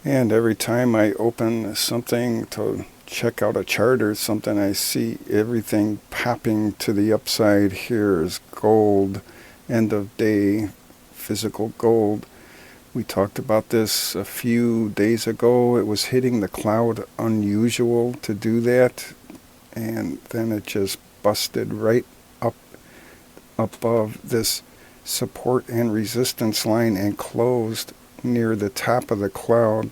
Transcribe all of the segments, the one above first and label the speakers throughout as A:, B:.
A: And every time I open something to check out a chart or something, I see everything popping to the upside. Here is gold, end of day, physical gold. We talked about this a few days ago. It was hitting the cloud unusual to do that, and then it just busted right up above this support and resistance line and closed near the top of the cloud.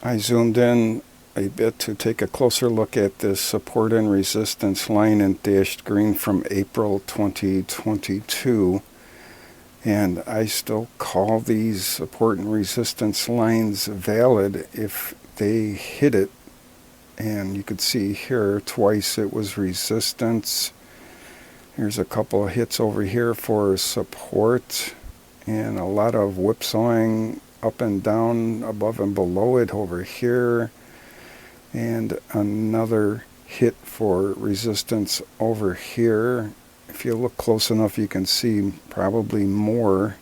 A: I zoomed in a bit to take a closer look at this support and resistance line in dashed green from April 2022. And I still call these support and resistance lines valid if they hit it. And you could see here twice it was resistance. Here's a couple of hits over here for support, and a lot of whipsawing up and down, above and below it over here, and another hit for resistance over here. If you look close enough, you can see probably more.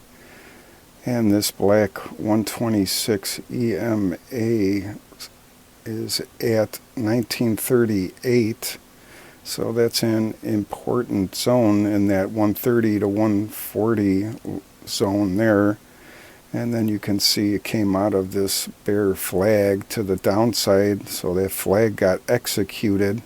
A: And this black 126 EMA is at 1938. So that's an important zone in that 130 to 140 zone there. And then you can see it came out of this bear flag to the downside. So that flag got executed.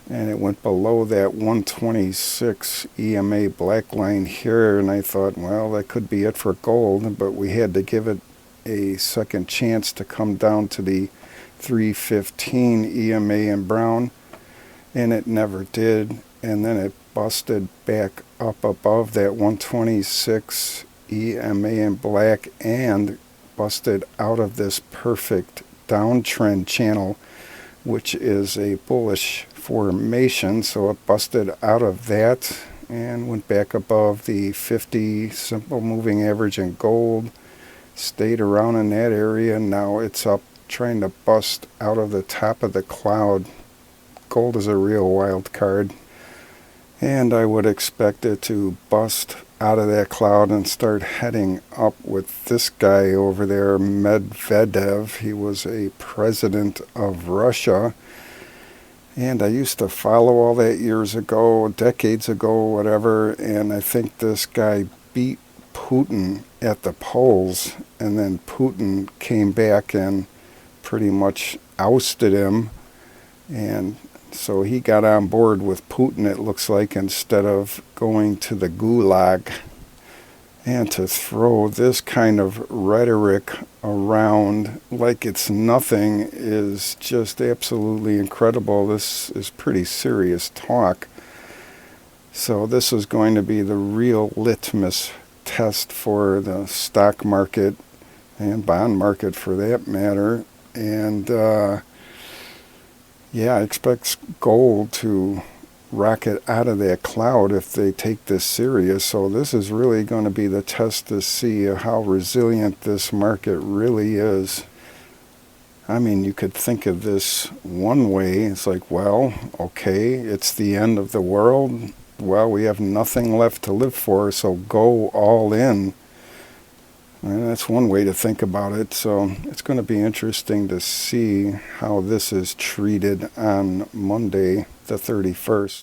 A: And it went below that 126 EMA black line here. And I thought, well, that could be it for gold. But we had to give it a second chance to come down to the 315 EMA in brown. And it never did. And then it busted back up above that 126 EMA in black and busted out of this perfect downtrend channel, which is a bullish formation. So it busted out of that and went back above the 50 simple moving average in gold, stayed around in that area. Now it's up trying to bust out of the top of the cloud. Gold is a real wild card, and I would expect it to bust out of that cloud and start heading up with this guy over there, Medvedev. He was a president of Russia, and I used to follow all that years ago, decades ago, whatever, and I think this guy beat Putin at the polls, and then Putin came back and pretty much ousted him, and so he got on board with Putin, it looks like, instead of going to the gulag. And to throw this kind of rhetoric around like it's nothing is just absolutely incredible. This is pretty serious talk. So this is going to be the real litmus test for the stock market and bond market for that matter. And I expect gold to rocket out of that cloud if they take this serious. So this is really going to be the test to see how resilient this market really is. I mean, you could think of this one way. It's like, well, okay, it's the end of the world. Well, we have nothing left to live for, so go all in. And that's one way to think about it. So it's going to be interesting to see how this is treated on Monday, the 31st.